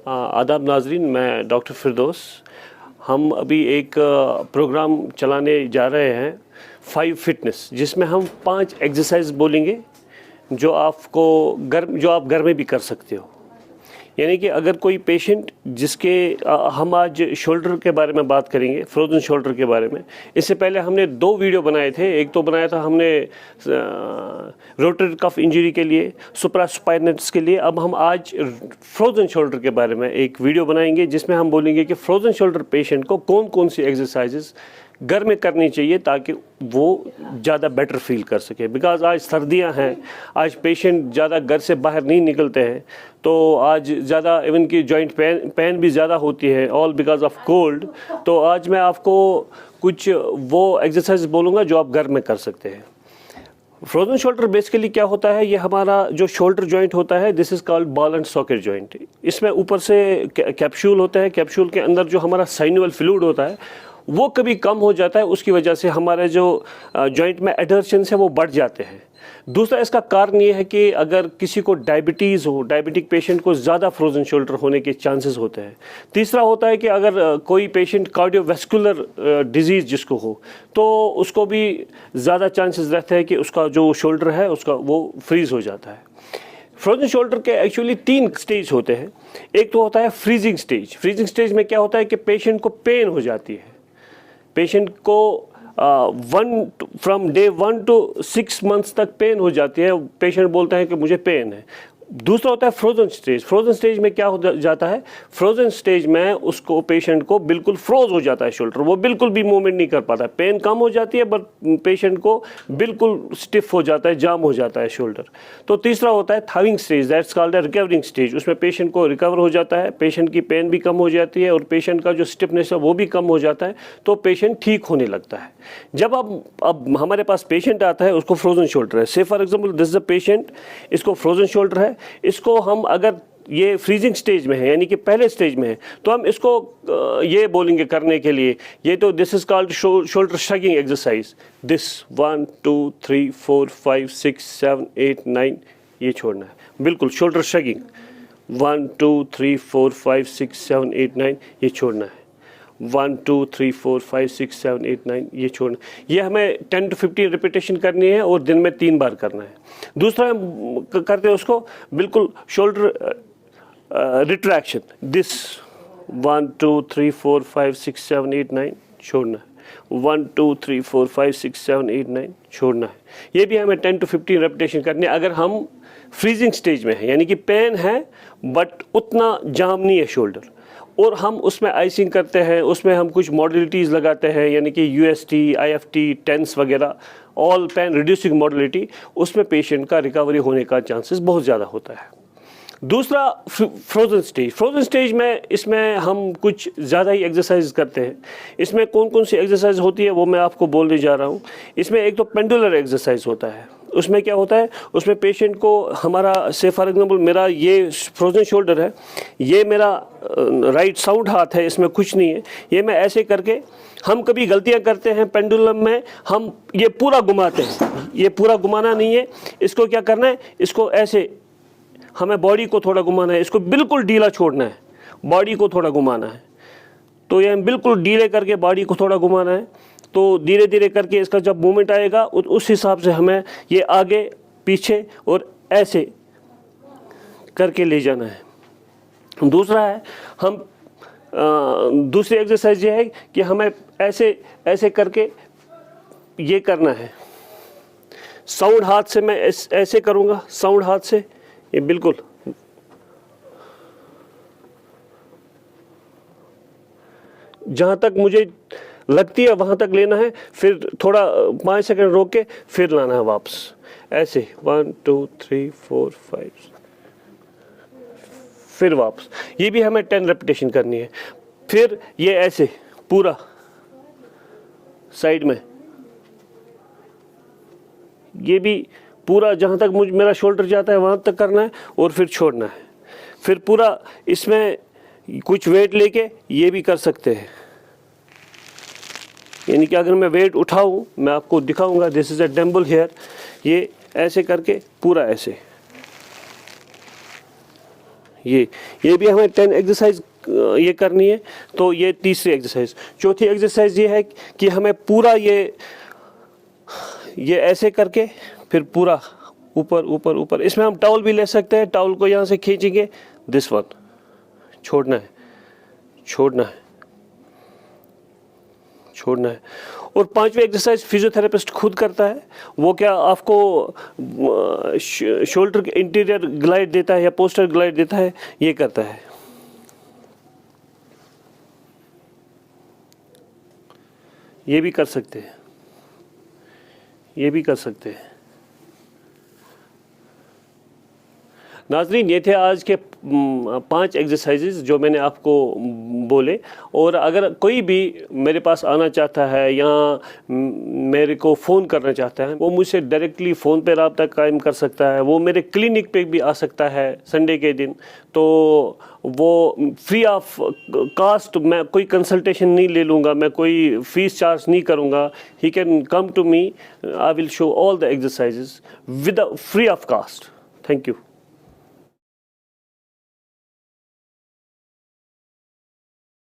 आदाब नाजरीन, मैं डॉक्टर फिरदौस। हम अभी एक प्रोग्राम चलाने जा रहे हैं 5 फिटनेस, जिसमें हम 5 एक्सरसाइज बोलेंगे जो आप घर में भी कर सकते हो। यानी कि अगर कोई पेशेंट जिसके हम आज शोल्डर के बारे में बात करेंगे, फ्रोजन शोल्डर के बारे में। इससे पहले हमने 2 वीडियो बनाए थे। एक तो बनाया था हमने रोटरी कफ इंजरी के लिए, सुप्रास्पाइनस के लिए। अब हम आज फ्रोजन शोल्डर के बारे में एक वीडियो बनाएंगे जिसमें हम बोलेंगे कि फ्रोजन शोल्डर पेशेंट को कौन कौन सी एक्सरसाइजेस घर में करनी चाहिए ताकि वो ज़्यादा बेटर फील कर सके। बिकॉज आज सर्दियां हैं, आज पेशेंट ज़्यादा घर से बाहर नहीं निकलते हैं, तो आज ज़्यादा इवन की जॉइंट पेन भी ज़्यादा होती है, ऑल बिकॉज ऑफ कोल्ड। तो आज मैं आपको कुछ वो एक्सरसाइज बोलूँगा जो आप घर में कर सकते हैं। फ्रोजन शोल्डर बेसिकली क्या होता है, ये हमारा जो शोल्डर जॉइंट होता है, this is called ball and socket joint. इसमें ऊपर से कैप्सूल होता है, कैप्सूल के अंदर जो हमारा साइनोवियल फ्लूइड होता है वो कभी कम हो जाता है, उसकी वजह से हमारे जो जॉइंट में एडहेरेंस है वो बढ़ जाते हैं। दूसरा इसका कारण ये है कि अगर किसी को डायबिटीज़ हो, डायबिटिक पेशेंट को ज़्यादा फ्रोजन शोल्डर होने के चांसेस होते हैं। तीसरा होता है कि अगर कोई पेशेंट कार्डियोवैस्कुलर डिजीज़ जिसको हो, तो उसको भी ज़्यादा चांसेस रहते हैं कि उसका जो शोल्डर है उसका वो फ्रीज़ हो जाता है। फ्रोजन शोल्डर के एक्चुअली 3 स्टेज होते हैं। एक तो होता है फ्रीजिंग स्टेज। फ्रीजिंग स्टेज में क्या होता है कि पेशेंट को पेन हो जाती है। पेशेंट को फ्रॉम डे 1 to 6 मंथ्स तक पेन हो जाती है। पेशेंट बोलता है कि मुझे पेन है। दूसरा होता है फ्रोजन स्टेज। फ्रोजन स्टेज में क्या हो जाता है, फ्रोजन स्टेज में उसको पेशेंट को बिल्कुल फ्रोज हो जाता है शोल्डर, वो बिल्कुल भी मूवमेंट नहीं कर पाता। पेन कम हो जाती है बट पेशेंट को बिल्कुल स्टिफ हो जाता है, जाम हो जाता है शोल्डर। तो तीसरा होता है thawing stage, that's called recovering stage. उसमें पेशेंट को रिकवर हो जाता है, पेशेंट की पेन भी कम हो जाती है और पेशेंट का जो स्टिफनेस है वो भी कम हो जाता है, तो पेशेंट ठीक होने लगता है। जब अब हमारे पास पेशेंट आता है, उसको फ्रोजन शोल्डर है, से for example this is a patient, इसको फ्रोजन शोल्डर है। इसको हम अगर ये फ्रीजिंग स्टेज में है यानी कि पहले स्टेज में है, तो हम इसको ये बोलेंगे करने के लिए, ये तो this is called shoulder shrugging exercise. This 1 2 3 4 5 6 7 8 9 ये छोड़ना है, बिल्कुल शोल्डर श्रगिंग। 1 2 3 4 5 6 7 8 9 ये छोड़ना है। 1 2 3 4 5 6 7 8 9 ये छोड़ना। ये हमें 10 to 15 रिपीटेशन करनी है और दिन में 3 बार करना है। दूसरा हम करते हैं उसको बिल्कुल शोल्डर रिट्रैक्शन। दिस 1 2 3 4 5 6 7 8 9 छोड़ना है। 1 2 3 4 5 6 7 8 9 छोड़ना है। ये भी हमें 10 to 15 रेपिटेशन करनी है अगर हम फ्रीजिंग स्टेज में है, यानी कि पेन है बट उतना जाम नहीं है शोल्डर। और हम उसमें आइसिंग करते हैं, उसमें हम कुछ मॉडलिटीज़ लगाते हैं, यानी कि UST, IFT, टेंस वगैरह, ऑल पेन रिड्यूसिंग मॉडलिटी। उसमें पेशेंट का रिकवरी होने का चांसेस बहुत ज़्यादा होता है। दूसरा फ्रोजन स्टेज। फ्रोजन स्टेज में इसमें हम कुछ ज़्यादा ही एक्सरसाइज करते हैं। इसमें कौन कौन सी एक्सरसाइज होती है वो मैं आपको बोलने जा रहा हूँ। इसमें एक तो पेंडुलर एक्सरसाइज होता है। उसमें क्या होता है, उसमें पेशेंट को हमारा, से फॉर एग्जांपल मेरा ये फ्रोजन शोल्डर है, ये मेरा राइट साउंड हाथ है, इसमें कुछ नहीं है। ये मैं ऐसे करके, हम कभी गलतियां करते हैं पेंडुलम में, हम ये पूरा घुमाते हैं। ये पूरा घुमाना नहीं है, इसको क्या करना है, इसको ऐसे हमें बॉडी को थोड़ा घुमाना है, इसको बिल्कुल ढीला छोड़ना है, बॉडी को थोड़ा घुमाना है। तो ये बिल्कुल ढीले करके बॉडी को थोड़ा घुमाना है। तो धीरे धीरे करके इसका जब मूवमेंट आएगा उस हिसाब से हमें ये आगे पीछे और ऐसे करके ले जाना है। दूसरा है, हम दूसरी एक्सरसाइज ये है कि हमें ऐसे ऐसे करके ये करना है। साउंड हाथ से मैं ऐसे करूँगा, साउंड हाथ से ये बिल्कुल जहाँ तक मुझे लगती है वहाँ तक लेना है, फिर थोड़ा 5 सेकंड रोक के फिर लाना है वापस, ऐसे 1 2 3 4 5 फिर वापस। ये भी हमें 10 रेपिटेशन करनी है। फिर ये ऐसे पूरा साइड में, ये भी पूरा जहाँ तक मेरा शोल्डर जाता है वहाँ तक करना है और फिर छोड़ना है। फिर पूरा इसमें कुछ वेट लेके ये भी कर सकते हैं, यानी कि अगर मैं वेट उठाऊं, मैं आपको दिखाऊंगा, this is a dumbbell here, ये ऐसे करके पूरा ऐसे, ये भी हमें 10 एक्सरसाइज ये करनी है। तो ये तीसरी एक्सरसाइज। चौथी एक्सरसाइज ये है कि हमें पूरा ये ऐसे करके फिर पूरा ऊपर ऊपर ऊपर, इसमें हम टॉवल भी ले सकते हैं, टॉवल को यहाँ से खींचेंगे, दिस वन छोड़ना है, छोड़ना है, छोड़ना है। और पांचवी एक्सरसाइज फिजियोथेरेपिस्ट खुद करता है। वो क्या आपको शोल्डर इंटीरियर ग्लाइड देता है या पोस्टर ग्लाइड देता है, ये करता है। ये भी कर सकते हैं, ये भी कर सकते हैं। नाज़रीन, ये थे आज के 5 एक्सरसाइजेज जो मैंने आपको बोले। और अगर कोई भी मेरे पास आना चाहता है या मेरे को फ़ोन करना चाहता है, वो मुझसे डायरेक्टली फ़ोन पे रब्ता कायम कर सकता है। वो मेरे क्लिनिक पे भी आ सकता है संडे के दिन। तो वो फ्री ऑफ कास्ट, मैं कोई कंसल्टेशन नहीं ले लूँगा, मैं कोई फ़ीस चार्ज नहीं करूँगा। He can come to me, I will show all the exercises with free of cost. Thank you.